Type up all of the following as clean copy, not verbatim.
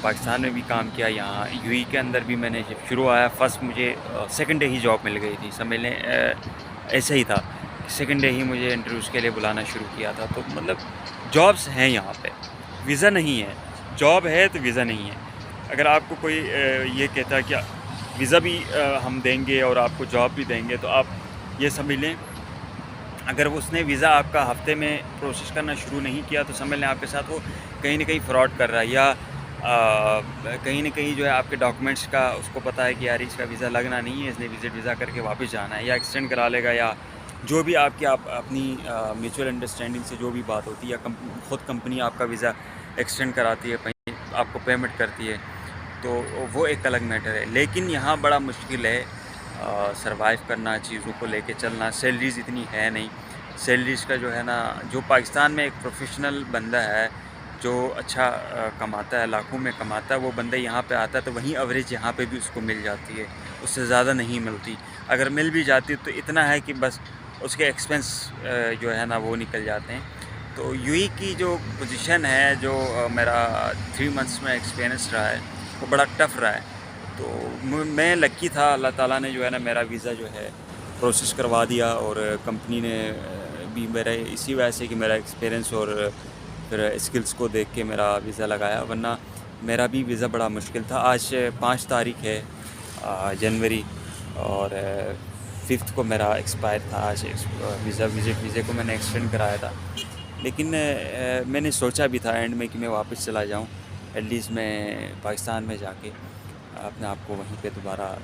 پاکستان میں بھی کام کیا، یہاں یو اے کے اندر بھی میں نے جب شروع آیا فرسٹ مجھے سیکنڈ ڈے ہی جاب مل گئی تھی، سمجھ لیں ایسا ہی تھا، سیکنڈ ڈے ہی مجھے انٹرویوز کے لیے بلانا شروع کیا تھا. تو مطلب جابس ہیں یہاں پہ، ویزا نہیں ہے. جاب ہے تو ویزا نہیں ہے. اگر آپ کو کوئی یہ کہتا ہے کہ ویزا بھی ہم دیں گے اور آپ کو جاب بھی دیں گے، تو آپ یہ سمجھ لیں اگر اس نے ویزا آپ کا ہفتے میں پروسیس کرنا شروع نہیں کیا تو سمجھ لیں آپ کے ساتھ وہ کہیں نہ کہیں فراڈ کر رہا ہے، یا کہیں نہ کہیں جو ہے آپ کے ڈاکومنٹس کا اس کو پتہ ہے کہ یار اس کا ویزا لگنا نہیں ہے، اس نے وزٹ ویزا کر کے واپس جانا ہے، یا ایکسٹینڈ کرا لے گا، یا جو بھی آپ کی اپنی میوچل انڈرسٹینڈنگ سے جو بھی بات ہوتی ہے، یا خود کمپنی آپ کا ویزا ایکسٹینڈ کراتی ہے، آپ کو پیمنٹ کرتی ہے، تو وہ ایک الگ میٹر ہے. لیکن یہاں بڑا مشکل ہے سروائیو کرنا، چیزوں کو لے کے چلنا. سیلریز اتنی ہے نہیں. سیلریز کا جو ہے نا، جو پاکستان میں ایک پروفیشنل بندہ ہے جو اچھا کماتا ہے، لاکھوں میں کماتا ہے، وہ بندہ یہاں پہ آتا ہے تو وہیں اوریج یہاں پہ بھی اس کو مل جاتی ہے، اس سے زیادہ نہیں ملتی. اگر مل بھی جاتی تو اتنا ہے کہ بس اس کے ایکسپنس جو ہے نا وہ نکل جاتے ہیں. تو یو اے کی جو پوزیشن ہے، جو میرا 3 منتھس میں ایکسپیرینس رہا ہے، وہ بڑا ٹف رہا ہے. تو میں لکی تھا، اللہ تعالیٰ نے جو ہے نا میرا ویزا جو ہے پروسیس کروا دیا، اور کمپنی نے بھی میرا اسی وجہ سے کہ میرا ایکسپیرینس اور پھر اسکلس کو دیکھ کے میرا ویزا لگایا، ورنہ میرا بھی ویزا بڑا مشکل تھا. آج 5 تاریخ ہے جنوری، اور 5 کو میرا ایکسپائر تھا. آج ویزے کو میں نے ایکسٹینڈ کرایا تھا، لیکن میں نے سوچا بھی تھا اینڈ میں کہ میں واپس چلا جاؤں، ایٹ لیسٹ میں پاکستان میں جا کے اپنے آپ کو وہیں پہ دوبارہ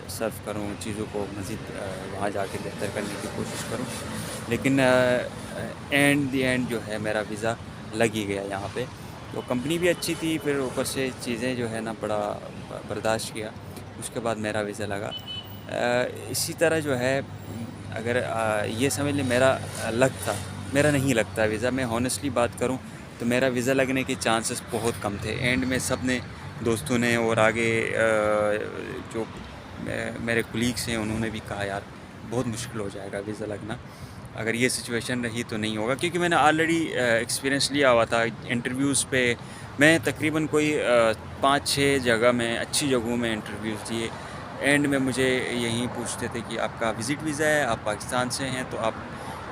سرو کروں، چیزوں کو مزید وہاں جا کے بہتر کرنے کی کوشش کروں. لیکن اینڈ جو ہے میرا ویزا لگ ہی گیا یہاں پہ. تو کمپنی بھی اچھی تھی، پھر اوپر سے چیزیں جو ہے نا بڑا برداشت کیا، اس کے بعد میرا ویزا لگا. اسی طرح جو ہے اگر یہ سمجھ لیں میرا لگ تھا، میرا نہیں لگتا ویزا. میں ہانیسٹلی بات کروں تو میرا ویزا لگنے کے چانسز بہت کم تھے. اینڈ میں سب نے، دوستوں نے اور آگے جو میرے کولیگس ہیں انہوں نے بھی کہا یار بہت مشکل ہو جائے گا ویزا لگنا، اگر یہ سچویشن رہی تو نہیں ہوگا. کیونکہ میں نے آلریڈی ایکسپیرینس لیا ہوا تھا انٹرویوز پہ. میں تقریباً کوئی 5-6 جگہ میں، اچھی جگہوں میں انٹرویوز دیے. اینڈ میں مجھے یہیں پوچھتے تھے کہ آپ کا وزٹ ویزا ہے، آپ پاکستان سے ہیں، تو آپ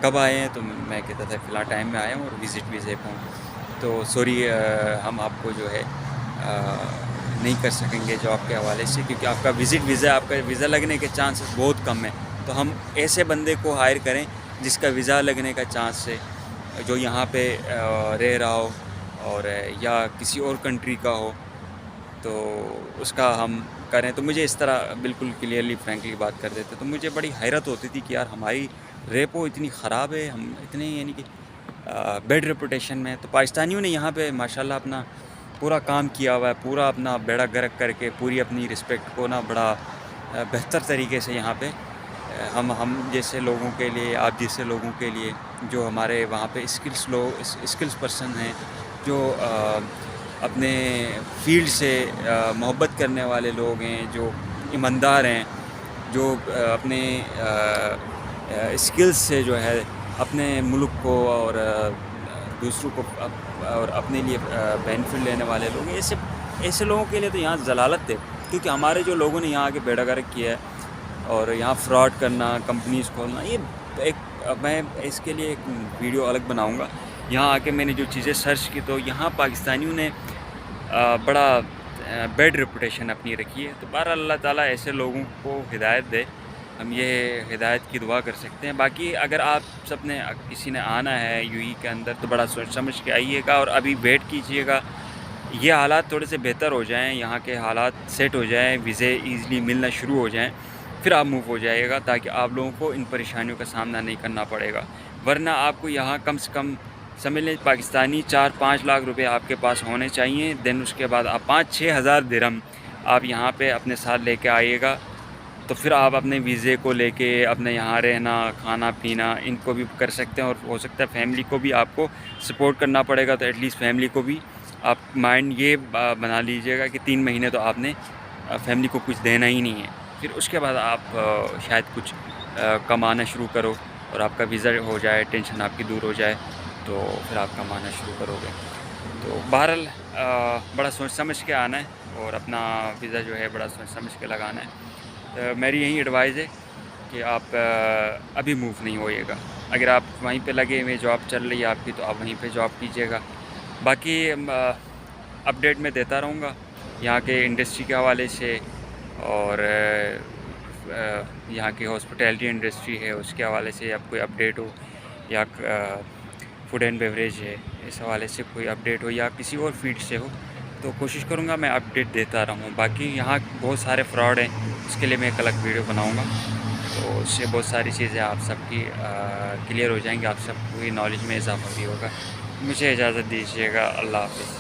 کب آئے ہیں؟ تو میں کہتا تھا فی الحال ٹائم میں آیا ہوں اور وزٹ ویزے پہ ہوں، تو سوری ہم آپ کو جو ہے نہیں کر سکیں گے جاب کے حوالے سے، کیونکہ آپ کا وزٹ ویزا، آپ کا ویزا لگنے کے چانسز بہت کم ہیں. تو ہم ایسے بندے کو ہائر کریں جس کا ویزا لگنے کا چانس ہے، جو یہاں پہ رہ رہا ہو اور یا کسی اور کنٹری کا ہو، تو اس کا ہم کریں. تو مجھے اس طرح بالکل کلیئرلی فرینکلی بات کر دیتے. تو مجھے بڑی حیرت ہوتی تھی کہ یار ہماری ریپو اتنی خراب ہے، ہم اتنے یعنی کہ بیڈ ریپوٹیشن میں. تو پاکستانیوں نے یہاں پہ ماشاءاللہ اپنا پورا کام کیا ہوا ہے، پورا اپنا بیڑا گرک کر کے پوری اپنی رسپیکٹ کو نا بڑا بہتر طریقے سے یہاں پہ ہم جیسے لوگوں کے لیے، آپ جیسے لوگوں کے لیے، جو ہمارے وہاں پہ اسکلس پرسن ہیں، جو اپنے فیلڈ سے محبت کرنے والے لوگ ہیں، جو ایماندار ہیں، جو اپنے اسکلس سے جو ہے اپنے ملک کو اور دوسروں کو اور اپنے لیے بینیفٹ لینے والے لوگ ہیں، ایسے لوگوں کے لیے تو یہاں ضلالت ہے. کیونکہ ہمارے جو لوگوں نے یہاں آ کے بیڑا گرک کیا ہے اور یہاں فراڈ کرنا، کمپنیز کھولنا، یہ میں اس کے لیے ایک ویڈیو الگ بناؤں گا. یہاں آ کے میں نے جو چیزیں سرچ کی تو یہاں پاکستانیوں نے بڑا بیڈ ریپوٹیشن اپنی رکھی ہے. تو بہرحال اللہ تعالیٰ ایسے لوگوں کو ہدایت دے، ہم یہ ہدایت کی دعا کر سکتے ہیں. باقی اگر آپ سب نے، کسی نے آنا ہے یو اے کے اندر، تو بڑا سوچ سمجھ کے آئیے گا، اور ابھی ویٹ کیجیے گا یہ حالات تھوڑے سے بہتر ہو جائیں، یہاں کے حالات سیٹ ہو جائیں، ویزے ایزلی ملنا شروع ہو جائیں، پھر آپ موو ہو جائے گا، تاکہ آپ لوگوں کو ان پریشانیوں کا سامنا نہیں کرنا پڑے گا. ورنہ آپ کو یہاں کم سے کم سمجھ لیں پاکستانی 4-5 لاکھ روپے آپ کے پاس ہونے چاہیے. دین اس کے بعد آپ 5-6 ہزار درہم آپ یہاں پہ اپنے ساتھ لے کے آئیے گا. تو پھر آپ اپنے ویزے کو لے کے اپنے یہاں رہنا، کھانا پینا، ان کو بھی کر سکتے ہیں. اور ہو سکتا ہے فیملی کو بھی آپ کو سپورٹ کرنا پڑے گا، تو ایٹ لیسٹ فیملی کو بھی آپ مائنڈ یہ بنا لیجئے گا کہ 3 مہینے تو آپ نے فیملی کو کچھ دینا ہی نہیں ہے. پھر اس کے بعد آپ شاید کچھ کمانا شروع کرو اور آپ کا ویزا ہو جائے، ٹینشن آپ کی دور ہو جائے، تو پھر آپ کمانا شروع کرو گے. تو بہرحال بڑا سوچ سمجھ کے آنا ہے اور اپنا ویزا جو ہے بڑا سوچ سمجھ کے لگانا ہے. تو میری یہی ایڈوائز ہے کہ آپ ابھی موو نہیں ہوئیے گا. اگر آپ وہیں پہ لگے ہوئے جاب چل رہی ہے آپ کی تو آپ وہیں پہ جاب کیجیے گا. باقی اپڈیٹ میں دیتا رہوں گا یہاں کے انڈسٹری کے حوالے سے اور یہاں کی ہاسپٹیلٹی انڈسٹری ہے اس کے حوالے سے آپ کوئی اپڈیٹ ہو یا فوڈ اینڈ بیوریج ہے اس حوالے سے کوئی اپڈیٹ ہو یا کسی اور فیلڈ سے ہو تو کوشش کروں گا میں اپڈیٹ دیتا رہوں. باقی یہاں بہت سارے فراڈ ہیں اس کے لیے میں ایک الگ ویڈیو بناؤں گا تو اس سے بہت ساری چیزیں آپ سب کی کلیئر ہو جائیں گی. آپ سب کو نالج میں اضافہ بھی ہوگا. مجھے اجازت دیجیے گا. اللہ حافظ.